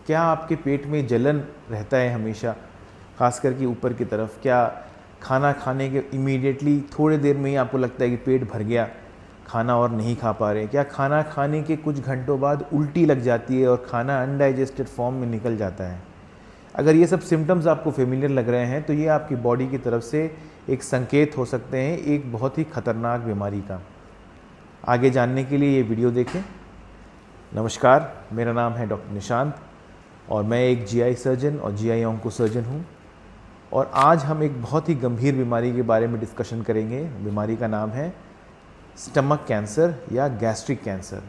क्या आपके पेट में जलन रहता है हमेशा, खास करके ऊपर की तरफ? क्या खाना खाने के इमीडिएटली थोड़ी देर में ही आपको लगता है कि पेट भर गया, खाना और नहीं खा पा रहे? क्या खाना खाने के कुछ घंटों बाद उल्टी लग जाती है और खाना अनडाइजेस्टेड फॉर्म में निकल जाता है? अगर ये सब सिम्टम्स आपको फेमिलियर लग रहे हैं तो ये आपकी बॉडी की तरफ से एक संकेत हो सकते हैं एक बहुत ही खतरनाक बीमारी का। आगे जानने के लिए ये वीडियो देखें। नमस्कार, मेरा नाम है डॉक्टर निशांत और मैं एक जीआई सर्जन और जीआई ऑन्को सर्जन हूँ। और आज हम एक बहुत ही गंभीर बीमारी के बारे में डिस्कशन करेंगे। बीमारी का नाम है स्टमक कैंसर या गैस्ट्रिक कैंसर।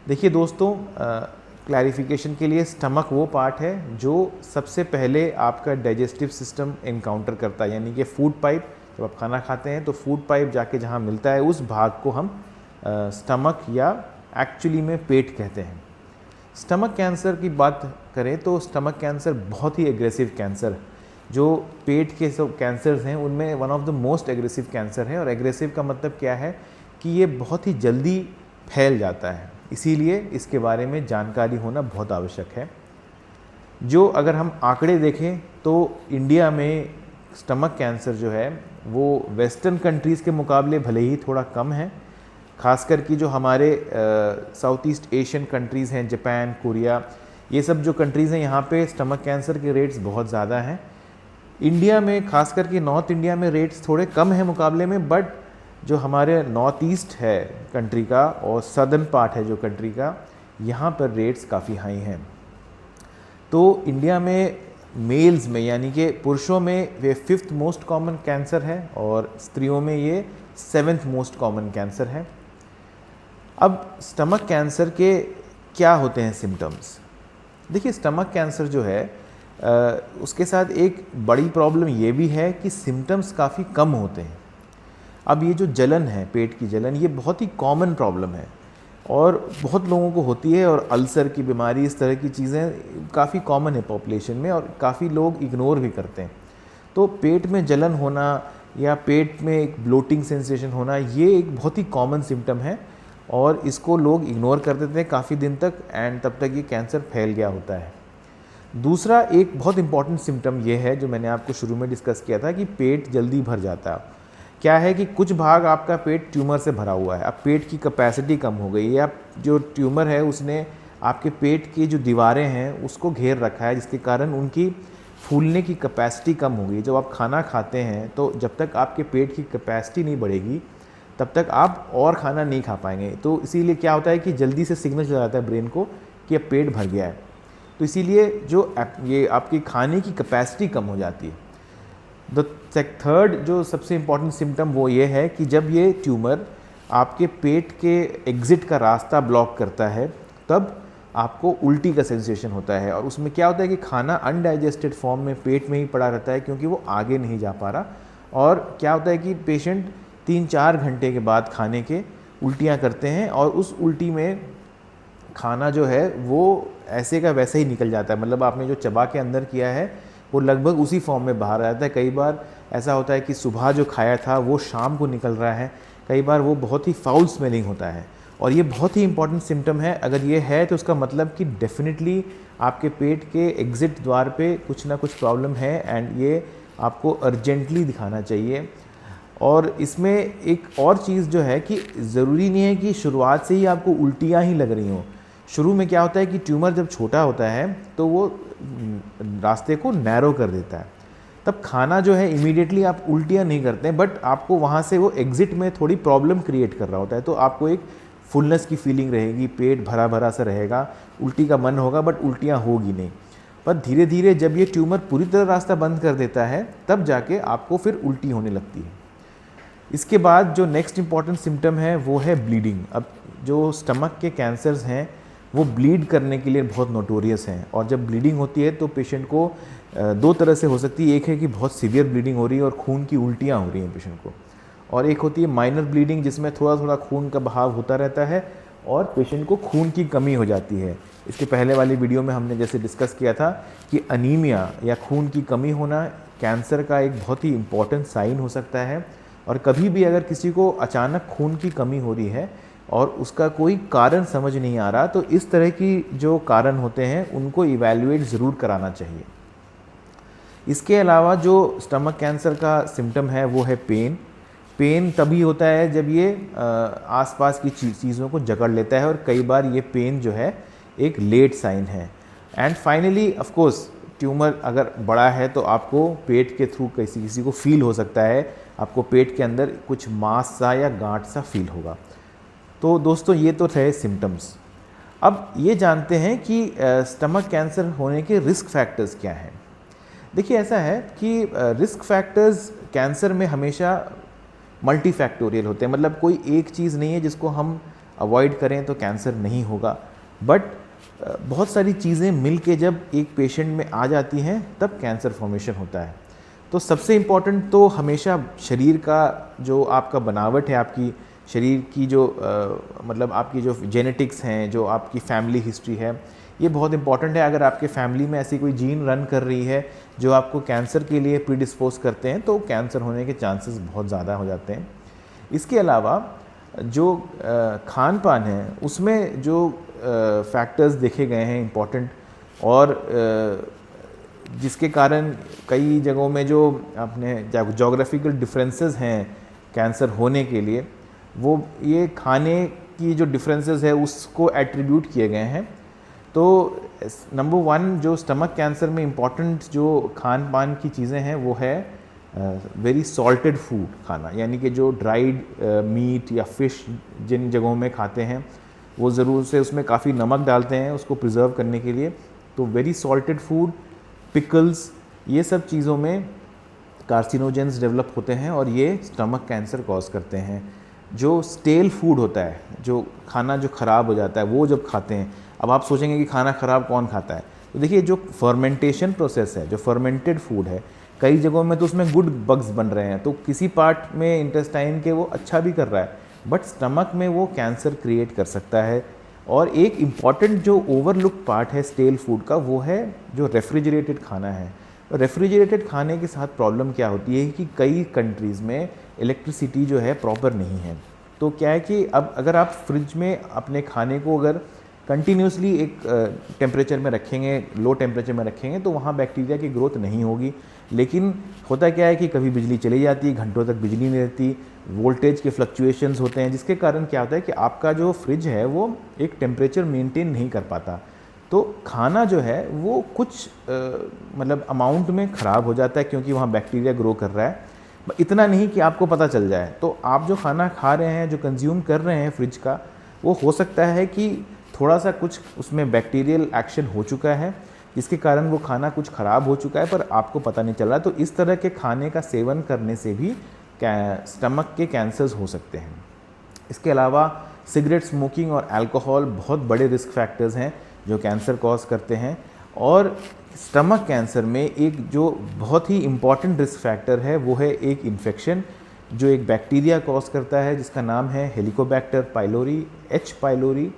देखिए दोस्तों, क्लैरिफिकेशन के लिए, स्टमक वो पार्ट है जो सबसे पहले आपका डाइजेस्टिव सिस्टम इनकाउंटर करता है, यानी कि फूड पाइप। जब आप खाना खाते हैं तो फूड पाइप जाके जहाँ मिलता है उस भाग को हम स्टमक या एक्चुअली में पेट कहते हैं। स्टमक कैंसर की बात करें तो स्टमक कैंसर बहुत ही एग्रेसिव कैंसर, जो पेट के सब कैंसर्स हैं उनमें one of the most aggressive cancer है। और एग्रेसिव का मतलब क्या है कि ये बहुत ही जल्दी फैल जाता है, इसीलिए इसके बारे में जानकारी होना बहुत आवश्यक है। जो अगर हम आंकड़े देखें तो इंडिया में स्टमक कैंसर जो है वो वेस्टर्न कंट्रीज़ के मुकाबले भले ही थोड़ा कम है, खासकर कि जो हमारे साउथ ईस्ट एशियन कंट्रीज़ हैं, जापान, कोरिया, ये सब जो कंट्रीज़ हैं यहाँ पे स्टमक कैंसर के रेट्स बहुत ज़्यादा हैं। इंडिया में खासकर कि नॉर्थ इंडिया में रेट्स थोड़े कम हैं मुकाबले में, बट जो हमारे नॉर्थ ईस्ट है कंट्री का और सदर्न पार्ट है जो कंट्री का, यहाँ पर रेट्स काफ़ी हाई हैं। तो इंडिया में मेल्स में यानी कि पुरुषों में वे 5th मोस्ट कॉमन कैंसर है और स्त्रियों में ये 7th मोस्ट कॉमन कैंसर है। अब स्टमक कैंसर के क्या होते हैं सिम्टम्स? देखिए, स्टमक कैंसर जो है उसके साथ एक बड़ी प्रॉब्लम ये भी है कि सिम्टम्स काफ़ी कम होते हैं। अब ये जो जलन है, पेट की जलन, ये बहुत ही कॉमन प्रॉब्लम है और बहुत लोगों को होती है। और अल्सर की बीमारी, इस तरह की चीज़ें काफ़ी कॉमन है पॉपुलेशन में और काफ़ी लोग इग्नोर भी करते हैं। तो पेट में जलन होना या पेट में एक ब्लोटिंग सेंसेशन होना, ये एक बहुत ही कॉमन सिम्टम है और इसको लोग इग्नोर कर देते हैं काफ़ी दिन तक, एंड तब तक ये कैंसर फैल गया होता है। दूसरा एक बहुत इंपॉर्टेंट सिम्टम ये है जो मैंने आपको शुरू में डिस्कस किया था कि पेट जल्दी भर जाता है। क्या है कि कुछ भाग आपका पेट ट्यूमर से भरा हुआ है, अब पेट की कैपेसिटी कम हो गई है, या जो ट्यूमर है उसने आपके पेट की जो दीवारें हैं उसको घेर रखा है, जिसके कारण उनकी फूलने की कैपेसिटी कम हो गई। जब आप खाना खाते हैं तो जब तक आपके पेट की कैपेसिटी नहीं बढ़ेगी तब तक आप और खाना नहीं खा पाएंगे। तो इसीलिए क्या होता है कि जल्दी से सिग्नल चला जाता है ब्रेन को कि अब पेट भर गया है। तो इसीलिए जो ये आपकी खाने की कैपेसिटी कम हो जाती है। द थर्ड जो सबसे इम्पॉर्टेंट सिम्टम वो ये है कि जब ये ट्यूमर आपके पेट के एग्ज़िट का रास्ता ब्लॉक करता है तब आपको उल्टी का सेंसेशन होता है। और उसमें क्या होता है कि खाना अनडाइजेस्टेड फॉर्म में पेट में ही पड़ा रहता है क्योंकि वो आगे नहीं जा पा रहा। और क्या होता है कि पेशेंट 3-4 घंटे के बाद खाने के उल्टियाँ करते हैं और उस उल्टी में खाना जो है वो ऐसे का वैसे ही निकल जाता है। मतलब आपने जो चबा के अंदर किया है वो लगभग उसी फॉर्म में बाहर आता है। कई बार ऐसा होता है कि सुबह जो खाया था वो शाम को निकल रहा है, कई बार वो बहुत ही फाउल स्मेलिंग होता है। और ये बहुत ही इंपॉर्टेंट सिम्टम है। अगर ये है तो उसका मतलब कि डेफिनेटली आपके पेट के एग्ज़िट द्वार पे कुछ ना कुछ प्रॉब्लम है एंड ये आपको अर्जेंटली दिखाना चाहिए। और इसमें एक और चीज़ जो है कि ज़रूरी नहीं है कि शुरुआत से ही आपको उल्टियाँ ही लग रही हों। शुरू में क्या होता है कि ट्यूमर जब छोटा होता है तो वो रास्ते को नैरो कर देता है, तब खाना जो है इमीडिएटली आप उल्टियाँ नहीं करते हैं, बट आपको वहाँ से वो एग्ज़िट में थोड़ी प्रॉब्लम क्रिएट कर रहा होता है। तो आपको एक फुलनेस की फीलिंग रहेगी, पेट भरा भरा सा रहेगा, उल्टी का मन होगा बट उल्टियाँ होगी नहीं। पर धीरे धीरे जब ये ट्यूमर पूरी तरह रास्ता बंद कर देता है तब जाके आपको फिर उल्टी होने लगती है। इसके बाद जो नेक्स्ट इम्पॉर्टेंट सिम्टम है वो है ब्लीडिंग। अब जो स्टमक के कैंसर्स हैं वो ब्लीड करने के लिए बहुत नोटोरियस हैं और जब ब्लीडिंग होती है तो पेशेंट को 2 तरह से हो सकती है। एक है कि बहुत सीवियर ब्लीडिंग हो रही है और खून की उल्टियाँ हो रही हैं पेशेंट को, और एक होती है माइनर ब्लीडिंग जिसमें थोड़ा थोड़ा खून का बहाव होता रहता है और पेशेंट को खून की कमी हो जाती है। इसके पहले वाली वीडियो में हमने जैसे डिस्कस किया था कि अनीमिया या खून की कमी होना कैंसर का एक बहुत ही इम्पॉर्टेंट साइन हो सकता है। और कभी भी अगर किसी को अचानक खून की कमी हो रही है और उसका कोई कारण समझ नहीं आ रहा, तो इस तरह की जो कारण होते हैं उनको इवैल्यूएट ज़रूर कराना चाहिए। इसके अलावा जो स्टमक कैंसर का सिम्टम है वो है पेन। पेन तभी होता है जब ये आसपास की चीज़ों को जकड़ लेता है, और कई बार ये पेन जो है एक लेट साइन है। And finally of course tumour अगर बड़ा है तो आपको पेट के थ्रू किसी को फील हो सकता है, आपको पेट के अंदर कुछ मांस सा या गांठ सा फील होगा। तो दोस्तों ये तो थे सिम्टम्स। अब ये जानते हैं कि स्टमक कैंसर होने के रिस्क फैक्टर्स क्या हैं। देखिए ऐसा है कि रिस्क फैक्टर्स कैंसर में हमेशा मल्टी फैक्टोरियल होते हैं, मतलब कोई एक चीज़ नहीं है जिसको हम अवॉइड करें तो कैंसर नहीं होगा, बट बहुत सारी चीज़ें मिल के जब एक पेशेंट में आ जाती हैं तब कैंसर फॉर्मेशन होता है। तो सबसे इम्पॉर्टेंट तो हमेशा शरीर का जो आपका बनावट है, आपकी शरीर की जो मतलब आपकी जो जेनेटिक्स हैं, जो आपकी फैमिली हिस्ट्री है, ये बहुत इंपॉर्टेंट है। अगर आपके फैमिली में ऐसी कोई जीन रन कर रही है जो आपको कैंसर के लिए प्रीडिस्पोज करते हैं, तो कैंसर होने के चांसेस बहुत ज़्यादा हो जाते हैं। इसके अलावा जो खान पान है उसमें जो फैक्टर्स देखे गए हैं इम्पॉर्टेंट, और जिसके कारण कई जगहों में जो अपने जोग्राफिकल डिफरेंसेस हैं कैंसर होने के लिए, वो ये खाने की जो डिफरेंसेस है उसको एट्रीब्यूट किए गए हैं। तो नंबर 1 जो स्टमक कैंसर में इम्पॉर्टेंट जो खान पान की चीज़ें हैं वो है वेरी सॉल्टेड फूड खाना, यानी कि जो ड्राइड मीट या फिश जिन जगहों में खाते हैं वो ज़रूर से उसमें काफ़ी नमक डालते हैं उसको प्रिजर्व करने के लिए। तो वेरी सॉल्टेड फूड, पिकल्स, ये सब चीज़ों में कार्सिनोजेंस डेवलप होते हैं और ये स्टमक कैंसर कॉज करते हैं। जो स्टेल फूड होता है, जो खाना जो ख़राब हो जाता है, वो जब खाते हैं, अब आप सोचेंगे कि खाना ख़राब कौन खाता है, तो देखिए जो फर्मेंटेशन प्रोसेस है, जो फर्मेंटेड फूड है, कई जगहों में तो उसमें गुड बग्स बन रहे हैं, तो किसी पार्ट में इंटेस्टाइन के वो अच्छा भी कर रहा है, बट स्टमक में वो कैंसर क्रिएट कर सकता है। और एक इम्पॉर्टेंट जो ओवरलुक पार्ट है स्टेल फूड का, वो है जो रेफ्रिजरेटेड खाना है। रेफ्रिजरेटेड खाने के साथ प्रॉब्लम क्या होती है कि कई कंट्रीज़ में इलेक्ट्रिसिटी जो है प्रॉपर नहीं है। तो क्या है कि अब अगर आप फ्रिज में अपने खाने को अगर कंटिन्यूसली एक टेम्परेचर में रखेंगे, लो टेम्परेचर में रखेंगे, तो वहाँ बैक्टीरिया की ग्रोथ नहीं होगी। लेकिन होता क्या है कि कभी बिजली चली जाती है, घंटों तक बिजली नहीं रहती, वोल्टेज के फ्लक्चुएशंस होते हैं, जिसके कारण क्या होता है कि आपका जो फ्रिज है वो एक टेम्परेचर मेंटेन नहीं कर पाता। तो खाना जो है वो कुछ मतलब अमाउंट में ख़राब हो जाता है क्योंकि वहाँ बैक्टीरिया ग्रो कर रहा है। इतना नहीं कि आपको पता चल जाए। तो आप जो खाना खा रहे हैं, जो कंज्यूम कर रहे हैं फ्रिज का, वो हो सकता है कि थोड़ा सा कुछ उसमें बैक्टीरियल एक्शन हो चुका है, जिसके कारण वो खाना कुछ ख़राब हो चुका है पर आपको पता नहीं चल रहा। तो इस तरह के खाने का सेवन करने से भी स्टमक के कैंसर्स हो सकते हैं। इसके अलावा सिगरेट स्मोकिंग और अल्कोहल बहुत बड़े रिस्क फैक्टर्स हैं जो कैंसर कॉज करते हैं। और स्टमक कैंसर में एक जो बहुत ही इम्पॉर्टेंट रिस्क फैक्टर है वो है एक इन्फेक्शन जो एक बैक्टीरिया कॉज करता है, जिसका नाम है हेलिकोबैक्टर पाइलोरी, H पाइलोरी।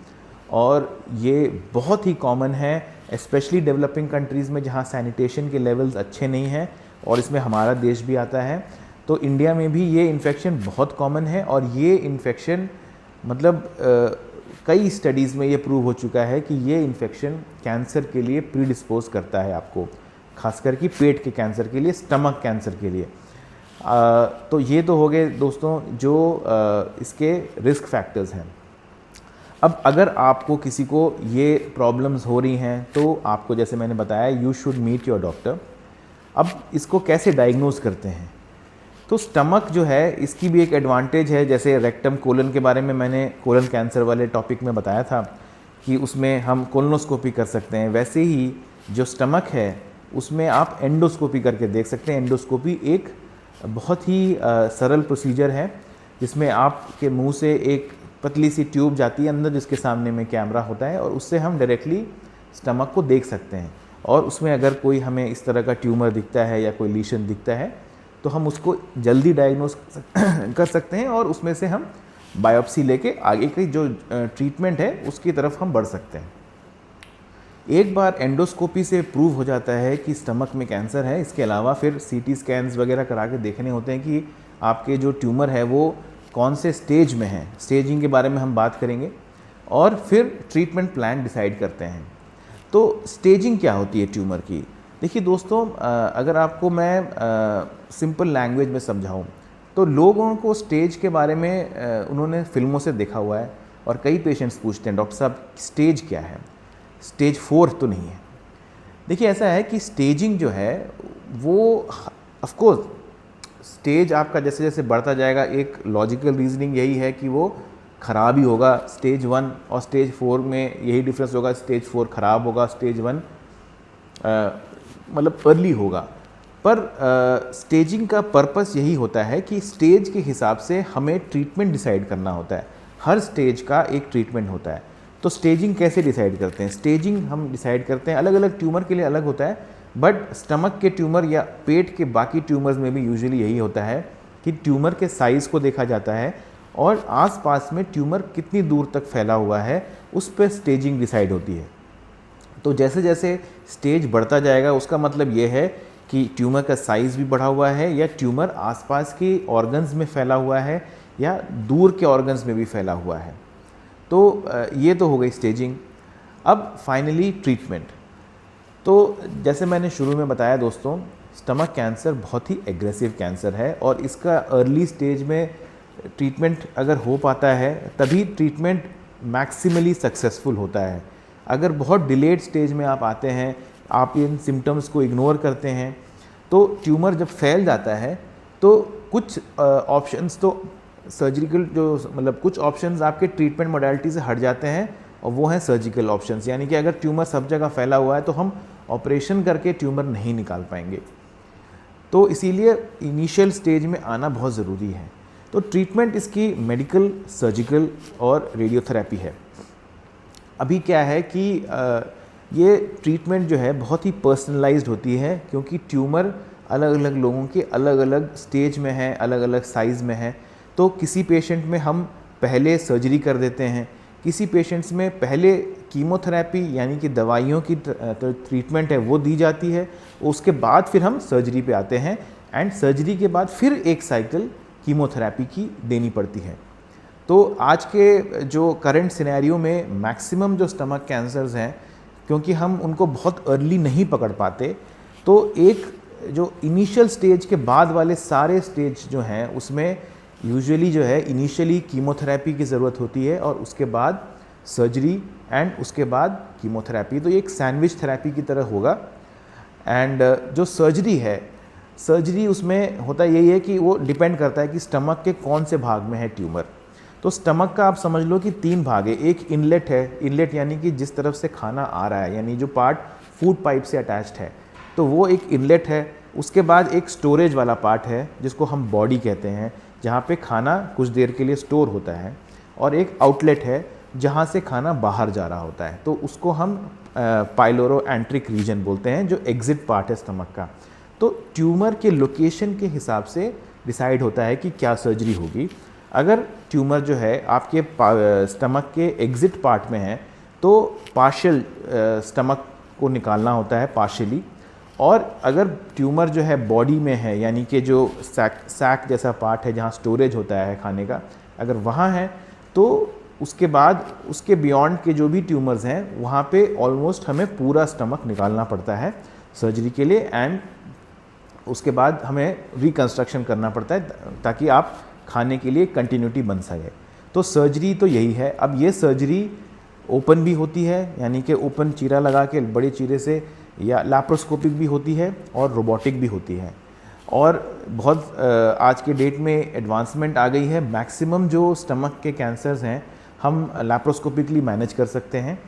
और ये बहुत ही कॉमन है स्पेशली डेवलपिंग कंट्रीज़ में जहाँ सैनिटेशन के लेवल्स अच्छे नहीं हैं, और इसमें हमारा देश भी आता है। तो इंडिया में भी ये इन्फेक्शन बहुत कॉमन है, और ये इन्फेक्शन मतलब कई स्टडीज़ में ये प्रूव हो चुका है कि ये इन्फेक्शन कैंसर के लिए प्रीडिस्पोज करता है आपको, खासकर कि पेट के कैंसर के लिए, स्टमक कैंसर के लिए। तो ये तो हो गए दोस्तों जो इसके रिस्क फैक्टर्स हैं। अब अगर आपको किसी को ये प्रॉब्लम्स हो रही हैं तो आपको, जैसे मैंने बताया, you should meet your doctor. अब इसको कैसे डायग्नोज करते हैं? तो स्टमक जो है इसकी भी एक एडवांटेज है, जैसे रेक्टम कोलन के बारे में मैंने कोलन कैंसर वाले टॉपिक में बताया था कि उसमें हम कोलोनोस्कोपी कर सकते हैं, वैसे ही जो स्टमक है उसमें आप एंडोस्कोपी करके देख सकते हैं। एंडोस्कोपी एक बहुत ही सरल प्रोसीजर है जिसमें आपके मुंह से एक पतली सी ट्यूब जाती है अंदर, जिसके सामने में कैमरा होता है, और उससे हम डायरेक्टली स्टमक को देख सकते हैं। और उसमें अगर कोई हमें इस तरह का ट्यूमर दिखता है या कोई लीशन दिखता है तो हम उसको जल्दी डायग्नोस कर सकते हैं, और उसमें से हम बायोप्सी लेके आगे की जो ट्रीटमेंट है उसकी तरफ हम बढ़ सकते हैं। एक बार एंडोस्कोपी से प्रूव हो जाता है कि स्टमक में कैंसर है, इसके अलावा फिर CT स्कैन्स वगैरह करा के देखने होते हैं कि आपके जो ट्यूमर है वो कौन से स्टेज में हैं, स्टेजिंग के बारे में हम बात करेंगे, और फिर ट्रीटमेंट प्लान डिसाइड करते हैं। तो स्टेजिंग क्या होती है ट्यूमर की? देखिए दोस्तों, अगर आपको मैं सिंपल लैंग्वेज में समझाऊं तो लोगों को स्टेज के बारे में उन्होंने फिल्मों से देखा हुआ है, और कई पेशेंट्स पूछते हैं डॉक्टर साहब स्टेज क्या है, स्टेज 4 तो नहीं है। देखिए ऐसा है कि स्टेजिंग जो है वो ऑफ कोर्स स्टेज आपका जैसे जैसे बढ़ता जाएगा, एक लॉजिकल रीजनिंग यही है कि वो ख़राब ही होगा। स्टेज 1 और स्टेज 4 में यही डिफरेंस होगा, स्टेज 4 ख़राब होगा, स्टेज 1 मतलब अर्ली होगा। पर स्टेजिंग का पर्पस यही होता है कि स्टेज के हिसाब से हमें ट्रीटमेंट डिसाइड करना होता है। हर स्टेज का एक ट्रीटमेंट होता है। तो स्टेजिंग कैसे डिसाइड करते हैं? स्टेजिंग हम डिसाइड करते हैं, अलग अलग ट्यूमर के लिए अलग होता है, बट स्टमक के ट्यूमर या पेट के बाकी ट्यूमर्स में भी यूजुअली यही होता है कि ट्यूमर के साइज़ को देखा जाता है और आसपास में ट्यूमर कितनी दूर तक फैला हुआ है उस पर स्टेजिंग डिसाइड होती है। तो जैसे जैसे स्टेज बढ़ता जाएगा उसका मतलब ये है कि ट्यूमर का साइज़ भी बढ़ा हुआ है, या ट्यूमर आसपास के ऑर्गन्स में फैला हुआ है, या दूर के ऑर्गन्स में भी फैला हुआ है। तो ये तो हो गई स्टेजिंग। अब फाइनली ट्रीटमेंट। तो जैसे मैंने शुरू में बताया दोस्तों, स्टमक कैंसर बहुत ही एग्रेसिव कैंसर है, और इसका अर्ली स्टेज में ट्रीटमेंट अगर हो पाता है तभी ट्रीटमेंट मैक्सिमली सक्सेसफुल होता है। अगर बहुत डिलेड स्टेज में आप आते हैं, आप इन सिम्टम्स को इग्नोर करते हैं, तो ट्यूमर जब फैल जाता है तो कुछ ऑप्शंस तो सर्जिकल जो मतलब कुछ ऑप्शंस आपके ट्रीटमेंट मोडालिटी से हट जाते हैं, और वो हैं सर्जिकल ऑप्शंस। यानी कि अगर ट्यूमर सब जगह फैला हुआ है तो हम ऑपरेशन करके ट्यूमर नहीं निकाल पाएंगे। तो इसीलिए इनिशियल स्टेज में आना बहुत ज़रूरी है। तो ट्रीटमेंट इसकी मेडिकल, सर्जिकल और रेडियोथेरेपी है। अभी क्या है कि ये ट्रीटमेंट जो है बहुत ही पर्सनलाइज्ड होती है, क्योंकि ट्यूमर अलग अलग लोगों के अलग अलग स्टेज में है, अलग अलग साइज़ में है। तो किसी पेशेंट में हम पहले सर्जरी कर देते हैं, किसी पेशेंट्स में पहले कीमोथेरेपी यानी कि दवाइयों की ट्रीटमेंट है वो दी जाती है, उसके बाद फिर हम सर्जरी पे आते हैं, एंड सर्जरी के बाद फिर एक साइकिल कीमोथेरेपी की देनी पड़ती है। तो आज के जो करंट सिनेरियो में मैक्सिमम जो स्टमक कैंसर्स हैं, क्योंकि हम उनको बहुत अर्ली नहीं पकड़ पाते, तो एक जो इनिशियल स्टेज के बाद वाले सारे स्टेज जो हैं उसमें यूजुअली जो है इनिशियली कीमोथेरेपी की ज़रूरत होती है, और उसके बाद सर्जरी, एंड उसके बाद कीमोथेरेपी। तो ये एक सैंडविच थेरेपी की तरह होगा। एंड जो सर्जरी है, सर्जरी उसमें होता यही है कि वो डिपेंड करता है कि स्टमक के कौन से भाग में है ट्यूमर। तो स्टमक का आप समझ लो कि 3 भाग है। एक इनलेट है, इनलेट यानी कि जिस तरफ से खाना आ रहा है, यानी जो पार्ट फूड पाइप से अटैच्ड है, तो वो एक इनलेट है। उसके बाद एक स्टोरेज वाला पार्ट है जिसको हम बॉडी कहते हैं, जहाँ पे खाना कुछ देर के लिए स्टोर होता है, और एक आउटलेट है जहाँ से खाना बाहर जा रहा होता है, तो उसको हम पाइलोरो एंट्रिक रीजन बोलते हैं, जो एग्जिट पार्ट है स्टमक का। तो ट्यूमर के लोकेशन के हिसाब से डिसाइड होता है कि क्या सर्जरी होगी। अगर ट्यूमर जो है आपके स्टमक के एग्जिट पार्ट में है तो पार्शियल स्टमक को निकालना होता है, पार्शियली। और अगर ट्यूमर जो है बॉडी में है, यानी कि जो सैक जैसा पार्ट है जहाँ स्टोरेज होता है खाने का, अगर वहाँ है तो उसके बाद उसके बियॉन्ड के जो भी ट्यूमर्स हैं वहाँ पे ऑलमोस्ट हमें पूरा स्टमक निकालना पड़ता है सर्जरी के लिए, एंड उसके बाद हमें रिकंस्ट्रक्शन करना पड़ता है ताकि आप खाने के लिए कंटिन्यूटी बन सके। तो सर्जरी तो यही है। अब ये सर्जरी ओपन भी होती है, यानी कि ओपन चीरा लगा के बड़े चीरे से, या लैप्रोस्कोपिक भी होती है और रोबोटिक भी होती है। और बहुत आज के डेट में एडवांसमेंट आ गई है। मैक्सिमम जो स्टमक के कैंसर्स हैं हम लैप्रोस्कोपिकली मैनेज कर सकते हैं।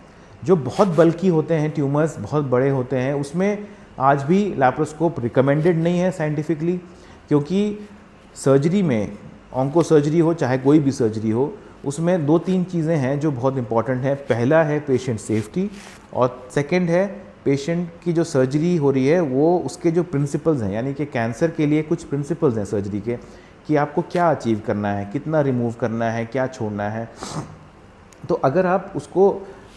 जो बहुत बल्की होते हैं ट्यूमर्स, बहुत बड़े होते हैं, उसमें आज भी लैप्रोस्कोप रिकमेंडेड नहीं है साइंटिफिकली, क्योंकि सर्जरी में, ऑन्को सर्जरी हो चाहे कोई भी सर्जरी हो, उसमें 2-3 चीज़ें हैं जो बहुत इंपॉर्टेंट है। पहला है पेशेंट सेफ्टी, और सेकंड है पेशेंट की जो सर्जरी हो रही है वो उसके जो प्रिंसिपल्स हैं, यानी कि कैंसर के लिए कुछ प्रिंसिपल्स हैं सर्जरी के, कि आपको क्या अचीव करना है, कितना रिमूव करना है, क्या छोड़ना है। तो अगर आप उसको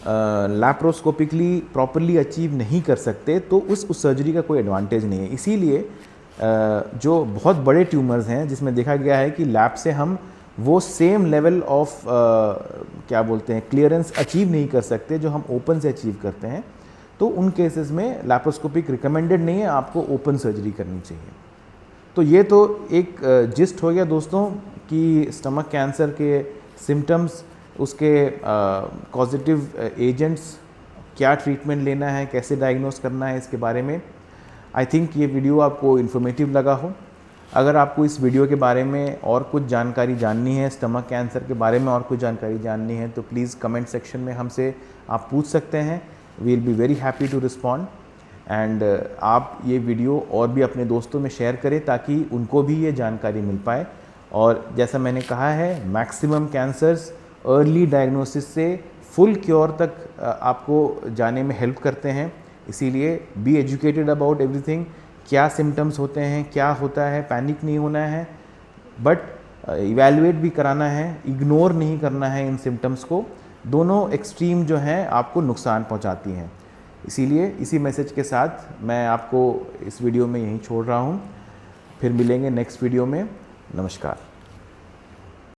लैप्रोस्कोपिकली प्रॉपरली अचीव नहीं कर सकते तो उस सर्जरी का कोई एडवांटेज नहीं है। इसीलिए जो बहुत बड़े ट्यूमर्स हैं जिसमें देखा गया है कि लैब से हम वो सेम लेवल ऑफ क्या बोलते हैं क्लियरेंस अचीव नहीं कर सकते जो हम ओपन से अचीव करते हैं, तो उन केसेस में लैप्रोस्कोपिक रिकमेंडेड नहीं है, आपको ओपन सर्जरी करनी चाहिए। तो ये तो एक जिस्ट हो गया दोस्तों कि स्टमक कैंसर के सिम्टम्स, उसके कॉजेटिव एजेंट्स, क्या ट्रीटमेंट लेना है, कैसे डायग्नोस करना है, इसके बारे में। आई थिंक ये वीडियो आपको इन्फॉर्मेटिव लगा हो। अगर आपको इस वीडियो के बारे में और कुछ जानकारी जाननी है, स्टमक कैंसर के बारे में और कुछ जानकारी जाननी है, तो प्लीज़ कमेंट सेक्शन में हमसे आप पूछ सकते हैं। We will be very happy to respond. And आप ये वीडियो और भी अपने दोस्तों में शेयर करें ताकि उनको भी ये जानकारी मिल पाए। और जैसा मैंने कहा है, मैक्सिमम कैंसर्स अर्ली डायग्नोसिस से फुल क्योर तक आपको जाने में हेल्प करते हैं। इसीलिए बी एजुकेटेड अबाउट एवरीथिंग, क्या सिम्टम्स होते हैं, क्या होता है, पैनिक नहीं होना है, बट इवैल्यूएट भी कराना है, इग्नोर नहीं करना है इन सिम्टम्स को। दोनों एक्सट्रीम जो हैं आपको नुकसान पहुंचाती हैं। इसीलिए इसी मैसेज के साथ मैं आपको इस वीडियो में यहीं छोड़ रहा हूं। फिर मिलेंगे नेक्स्ट वीडियो में। नमस्कार।